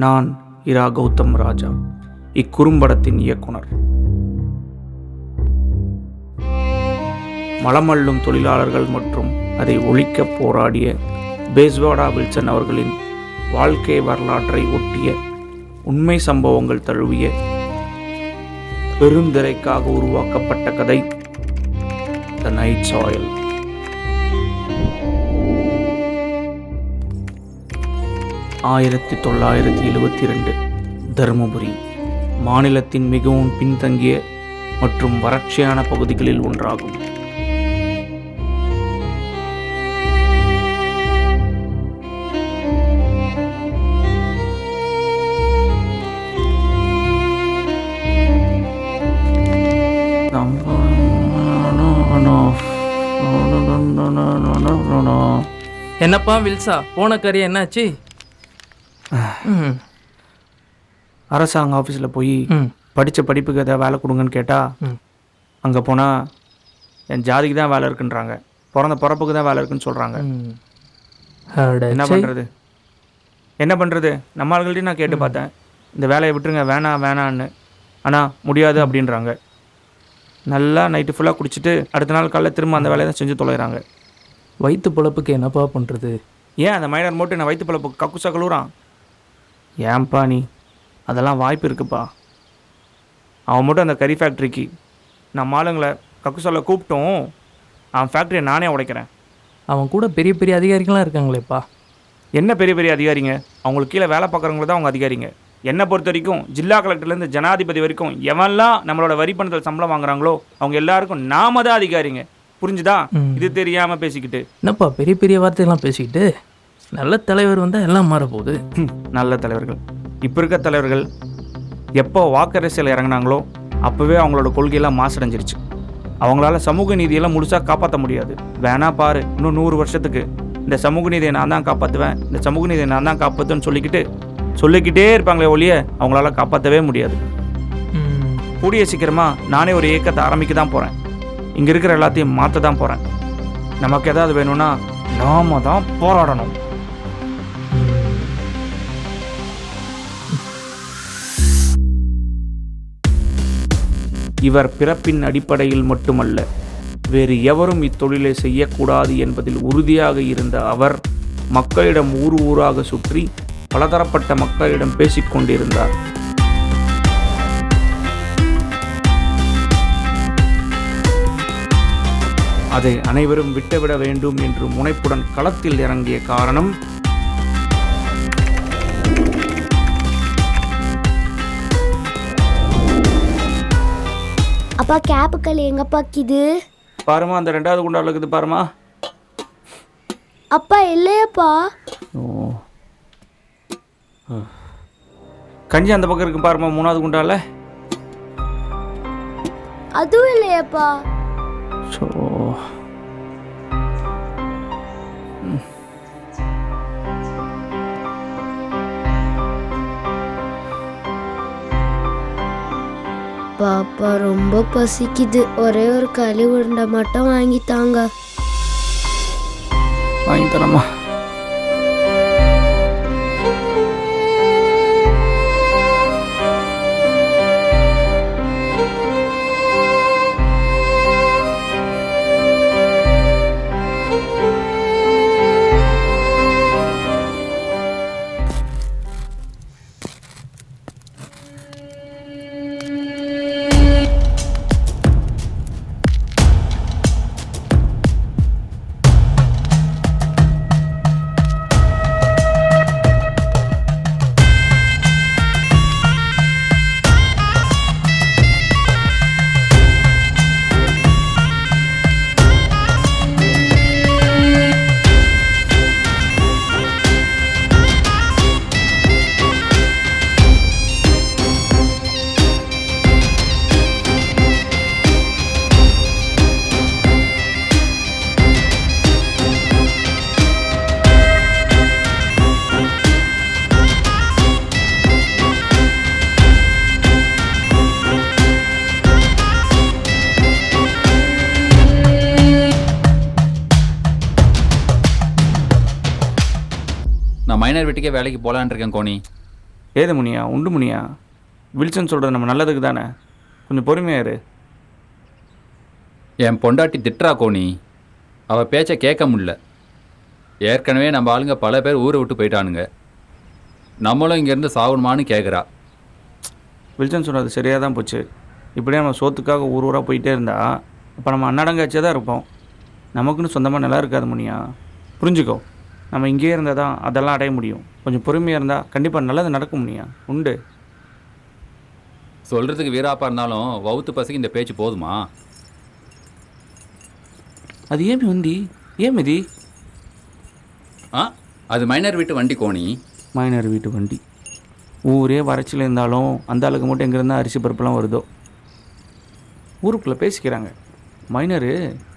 நான் இரா கௌதம் ராஜா, இக்குறும்படத்தின் இயக்குனர். மலமள்ளும் தொழிலாளர்கள் மற்றும் அதை ஒழிக்க போராடிய பேஸ்வாடா வில்சன் அவர்களின் வாழ்க்கை வரலாற்றை ஒட்டிய உண்மை சம்பவங்கள் தழுவிய பெருந்திரைக்காக உருவாக்கப்பட்ட கதை த நைட் சாயில். ஆயிரத்தி 1972 தருமபுரி மாநிலத்தின் மிகவும் பின்தங்கிய மற்றும் வறட்சியான பகுதிகளில் ஒன்றாகும். என்னப்பா வில்சா, போன கறி என்னாச்சு? அரசாங்க ஆஃபீஸில் போய் படித்த படிப்புக்கு எதாவது வேலை கொடுங்கன்னு கேட்டால் அங்கே போனால் என் ஜாதிக்கு தான் வேலை இருக்குன்றாங்க, பிறந்த பிறப்புக்கு தான் வேலை இருக்குன்னு சொல்கிறாங்க. என்ன பண்ணுறது? நம்ம ஆளுகள்ட்டையும் நான் கேட்டு பார்த்தேன், இந்த வேலையை விட்டுருங்க, வேணான்னு. ஆனால் முடியாது அப்படின்றாங்க. நல்லா நைட்டு ஃபுல்லாக குடிச்சிட்டு அடுத்த நாள் காலையில் திரும்ப அந்த வேலையை தான் செஞ்சு தொலைகிறாங்க. வயிற்று பொழப்புக்கு என்னப்பா பண்ணுறது? ஏன் அந்த மைனர் மட்டும் நான் வயிற்று பொழப்புக்கு கக்குசா கழுவுறான்? ஏன்பா நீ, அதெல்லாம் வாய்ப்பு இருக்குப்பா. அவன் மட்டும் அந்த கறி ஃபேக்ட்ரிக்கு நம்ம ஆளுங்களை கக்குசாவில் கூப்பிட்டோம், அவன் ஃபேக்ட்ரியை நானே உடைக்கிறேன். அவன் கூட பெரிய பெரிய அதிகாரிகள்லாம் இருக்காங்களேப்பா. என்ன பெரிய பெரிய அதிகாரிங்க? அவங்களுக்கு கீழே வேலை பார்க்குறவங்கள தான் அவங்க அதிகாரிங்க. என்னை பொறுத்த வரைக்கும் ஜில்லா கலெக்டர்லேருந்து ஜனாதிபதி வரைக்கும் எவன்லாம் நம்மளோட வரி பணத்தில் சம்பளம் வாங்குறாங்களோ அவங்க எல்லாருக்கும் நாம தான் அதிகாரிங்க. புரிஞ்சுதா? இது தெரியாமல் பேசிக்கிட்டு என்னப்பா பெரிய பெரிய வார்த்தைகள்லாம் பேசிக்கிட்டு? நல்ல தலைவர் வந்தால் எல்லாம் மாறப்போகுது. நல்ல தலைவர்கள், இப்போ இருக்க தலைவர்கள் எப்போ வாக்கரசியல் இறங்கினாங்களோ அப்போவே அவங்களோட கொள்கையெல்லாம் மாசடைஞ்சிருச்சு. அவங்களால சமூக நீதியெல்லாம் முழுசாக காப்பாற்ற முடியாது. வேணா பாரு, இன்னும் 100 வருஷத்துக்கு இந்த சமூக நீதியை நான் தான் காப்பாற்றுவேன், இந்த சமூக நீதியை நான் தான் காப்பாற்றுவேன்னு சொல்லிக்கிட்டே இருப்பாங்களே ஒழிய அவங்களால காப்பாற்றவே முடியாது. கூடிய சீக்கிரமாக நானே ஒரு இயக்கத்தை ஆரம்பிக்க தான் போகிறேன். இங்கே இருக்கிற எல்லாத்தையும் மாற்ற தான் போகிறேன். நமக்கு ஏதாவது வேணும்னா நாம தான் போராடணும். இவர் பிறப்பின் அடிப்படையில் மட்டுமல்ல, வேறு எவரும் இத்தொழிலை செய்யக்கூடாது என்பதில் உறுதியாக இருந்த அவர் மக்களிடம் ஊராக சுற்றி பலதரப்பட்ட மக்களிடம் பேசிக்கொண்டிருந்தார். அதை அனைவரும் விட்டுவிட வேண்டும் என்று முனைப்புடன் களத்தில் இறங்கிய காரணம் அப்பா கேப்புக்கள் எங்கப்பா இது? பாருமா, அந்த 2வது குண்டால இருக்குது பாருமா. அப்பா இல்லையப்பா. கஞ்சி அந்த பக்கம் இருக்கு பாருமா, 3வது குண்டால. அதுவும் இல்லையப்பா. பாப்பா ரொம்ப பசிக்குது, ஒரே ஒரு களி உருண்டை மட்டும் வாங்கித்தாங்க. வாங்கி தரமா? நான் மைனர் வீட்டுக்கே வேலைக்கு போகலான் இருக்கேன் கோனி. ஏது முனியா, உண்டு முனியா. வில்சன் சொல்கிறது நம்ம நல்லதுக்கு தானே, கொஞ்சம் பொறுமையாக இரு. என் பொண்டாட்டி திட்டுறா கோணி. அவள் பேச்சை கேட்க முடியல. ஏற்கனவே நம்ம ஆளுங்க பல பேர் ஊரை விட்டு போயிட்டானுங்க. நம்மளும் இங்கேருந்து சாகணுமான்னு கேட்குறா. வில்சன் சொன்னது சரியாக தான் போச்சு. இப்படியே நம்ம சோத்துக்காக ஊர் ஊராக போயிட்டே இருந்தா அப்போ நம்ம அன்னடங்காச்சியாக தான் இருப்போம். நமக்குன்னு சொந்தமாக நல்லா இருக்காது முனியா. புரிஞ்சுக்கோ, நம்ம இங்கேயே இருந்தால் தான் அதெல்லாம் அடைய முடியும். கொஞ்சம் பொறுமையாக இருந்தால் கண்டிப்பாக நல்லது நடக்கும் முனியா. உண்டு. சொல்கிறதுக்கு வீராப்பா இருந்தாலும் வவுத்து பசிக்கு இந்த பேச்சு போதுமா? அது ஏன் வண்டி? ஏன் மிதி? அது மைனர் வீட்டு வண்டி கோணி. மைனர் வீட்டு வண்டி. ஊரே வறட்சியில் இருந்தாலும் அந்த ஆளுக்கு மட்டும் எங்கேருந்தா அரிசி பருப்புலாம் வருதோ. ஊருக்குள்ளே பேசிக்கிறாங்க, மைனரு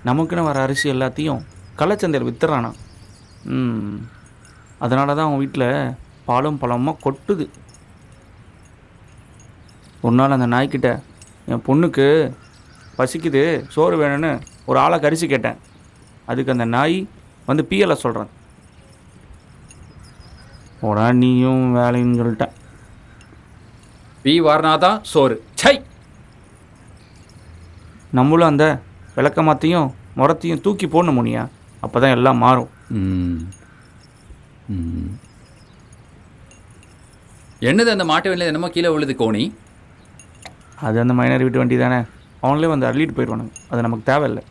நமக்குன்னு வர அரிசி எல்லாத்தையும் கள்ளச்சந்தையில் வித்துறானா. அதனால தான் அவன் வீட்டில் பாலும் பழமாக கொட்டுது. ஒரு நாள் அந்த நாய்க்கிட்ட என் பொண்ணுக்கு பசிக்குது, சோறு வேணும்னு ஒரு ஆளை கரிசி கேட்டேன். அதுக்கு அந்த நாய் வந்து பியலை சொல்கிறேன். உடனே நீயும் வேலைன்னு சொல்லிட்டேன். பீ வாரணாதான் சோறு. சை! நம்மளும் அந்த விளக்கமாத்தையும் முறத்தையும் தூக்கி போடணும் முனியா. அப்போ தான் எல்லாம் மாறும். என்னது அந்த மாட்டு வண்டியில் என்னமோ கீழே விழுது கோணி? அது அந்த மைனர் வீட்டு வண்டி தானே, அவங்களே வந்து அள்ளிட்டு போயிடுவானுங்க. அது நமக்கு தேவையில்லை.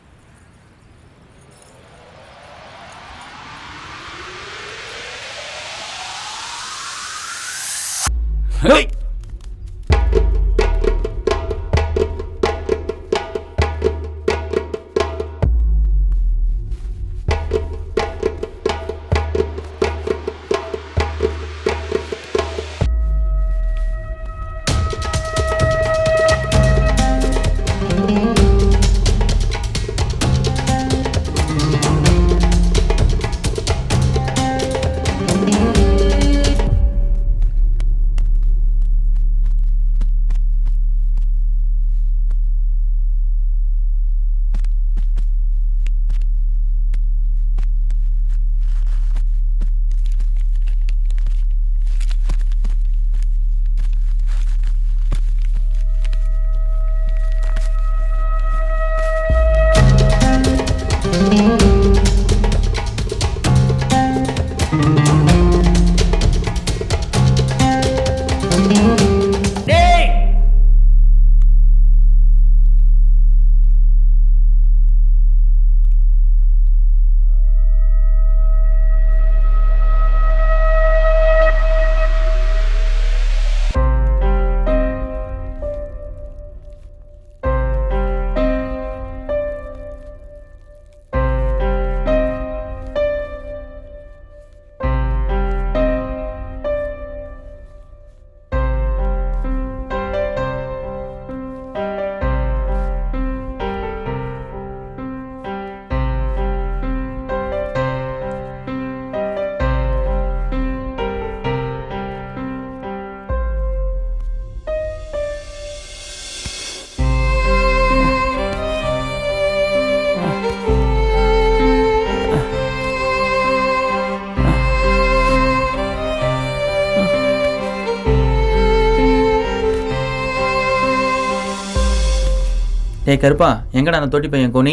டேய் கருப்பா, எங்கடா அந்த தொட்டி பையன் கோனி?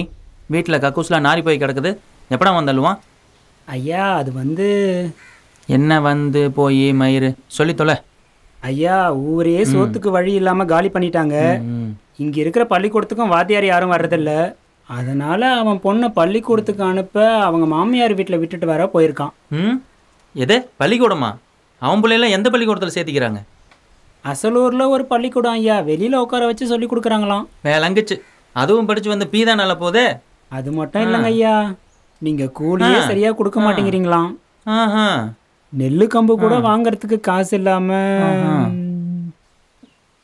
வீட்டில் கக்கூஸ்லாம் நாரி போய் கிடக்குது. எப்படா வந்தள்ளுவான்? ஐயா அது வந்து என்ன வந்து போய் மயிறு சொல்லி தொலை. ஐயா ஊரே சோத்துக்கு வழி இல்லாமல் காலி பண்ணிட்டாங்க. இங்கே இருக்கிற பள்ளிக்கூடத்துக்கும் வாத்தியார் யாரும் வர்றதில்ல. அதனால் அவன் பொண்ணை பள்ளிக்கூடத்துக்கு அனுப்ப அவங்க மாமியார் வீட்டில் விட்டுட்டு வர போயிருக்கான். எது பள்ளிக்கூடமா? அவன் பிள்ளைலாம் எந்த பள்ளிக்கூடத்தில் சேர்த்திக்கிறாங்க? அசலூரில் ஒரு பள்ளிக்கூடம் ஐயா, வெளியில் உட்கார வச்சு சொல்லி கொடுக்குறாங்களாம். வேலங்குச்சு. அதுவும் படித்து வந்து பீதான் நல்ல போதே. அது மட்டும் இல்லைங்க ஐயா, நீங்கள் கூலியே சரியாக கொடுக்க மாட்டேங்கிறீங்களாம். நெல்லு கம்பு கூட வாங்கறதுக்கு காசு இல்லாமல்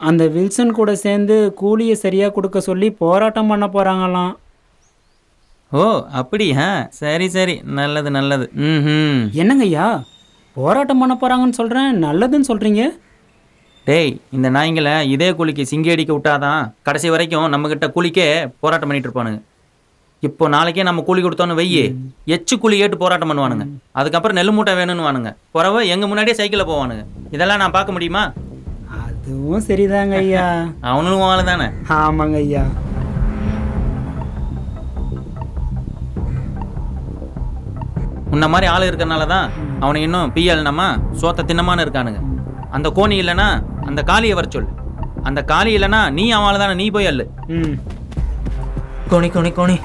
அந்த வில்சன் கூட சேர்ந்து கூலியை சரியாக கொடுக்க சொல்லி போராட்டம் பண்ண போகிறாங்களாம். ஓ அப்படியா? சரி சரி, நல்லது நல்லது. என்னங்க ஐயா போராட்டம் பண்ண போகிறாங்கன்னு சொல்கிறேன், நல்லதுன்னு சொல்கிறீங்க? டேய், இந்த நாய்ங்களை இதே கூலிக்கு சிங்கி அடிக்க விட்டாதான் கடைசி வரைக்கும் நம்மக்கிட்ட கூலிக்கே போராட்டம் பண்ணிட்டு இருப்பானுங்க. இப்போ நாளைக்கே நம்ம கூலி கொடுத்தோன்னு வெய்யி எச்சு கூலி கேட்டு போராட்டம் பண்ணுவானுங்க. அதுக்கப்புறம் நெல் மூட்டை வேணும்னு வானுங்க. பிறவை எங்கள் முன்னாடியே சைக்கிளில் போவானுங்க. இதெல்லாம் நான் பார்க்க முடியுமா? அதுவும் சரிதாங்க ஐயா. அவனும் வாழ தானே. ஆமாங்க ஐயா. உன்ன மாதிரி ஆள் இருக்கிறனால தான் அவனுக்கு இன்னும் பிஎல்னமா சோத்த தின்னமான்னு இருக்கானுங்க. அந்த கோணி இல்லைன்னா அந்த காளியை வர சொல்லு. அந்த காளி இல்லைன்னா நீ அவன் தானே, நீ போய் அல்லு. கோணி கோணி கோணி,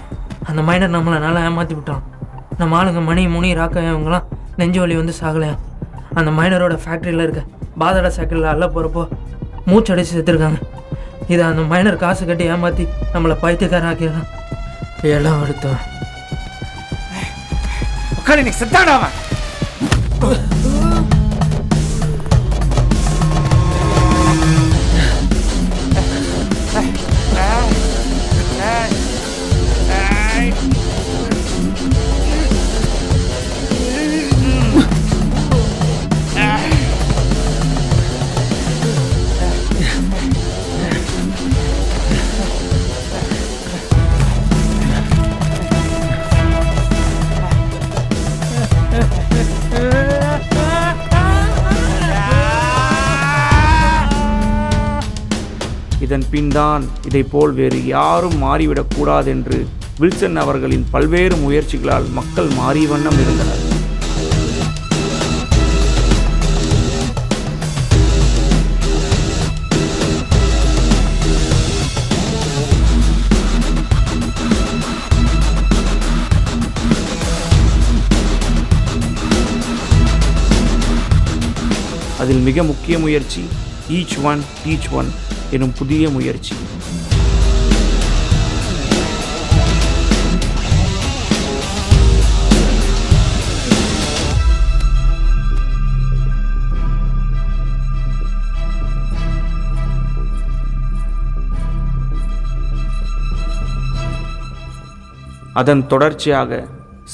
அந்த மைனர் நம்மளை நல்லா ஏமாற்றி விட்டான். நம்ம ஆளுங்க மணி முனி ராக்க இவங்களாம் நெஞ்சு வலி வந்து சாகலையா. அந்த மைனரோட ஃபேக்ட்ரியில் இருக்க பாதட சைக்கிளில் அள்ள போகிறப்போ மூச்சடிச்சு செத்துருக்காங்க. இதை அந்த மைனர் காசு கட்டி ஏமாற்றி நம்மளை பைத்தியக்கார ஆக்கிடுறான். எல்லாம் வருத்தம். இன்னைக்கு செத்தாடாவன். இதன் பின்தான் இதைப்போல் வேறு யாரும் மாறிவிடக்கூடாதென்று வில்சன் அவர்களின் பல்வேறு முயற்சிகளால் மக்கள் மாறிய வண்ணம் இருந்தனர். அதில் மிக முக்கிய முயற்சி ஈச் ஒன் டீச் ஒன் எனும் புதிய முயற்சி. அதன் தொடர்ச்சியாக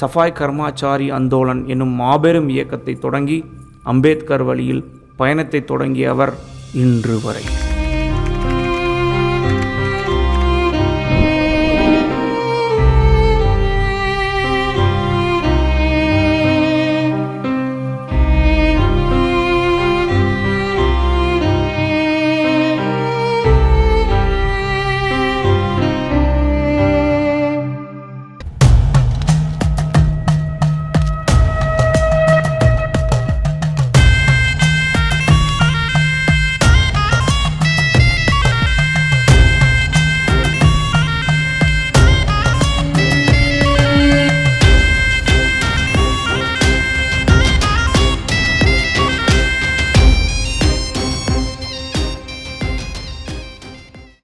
சஃபாய் கர்மாச்சாரி அந்தோலன் என்னும் மாபெரும் இயக்கத்தை தொடங்கி அம்பேத்கர் வழியில் பயணத்தை தொடங்கிய அவர் இன்று வரை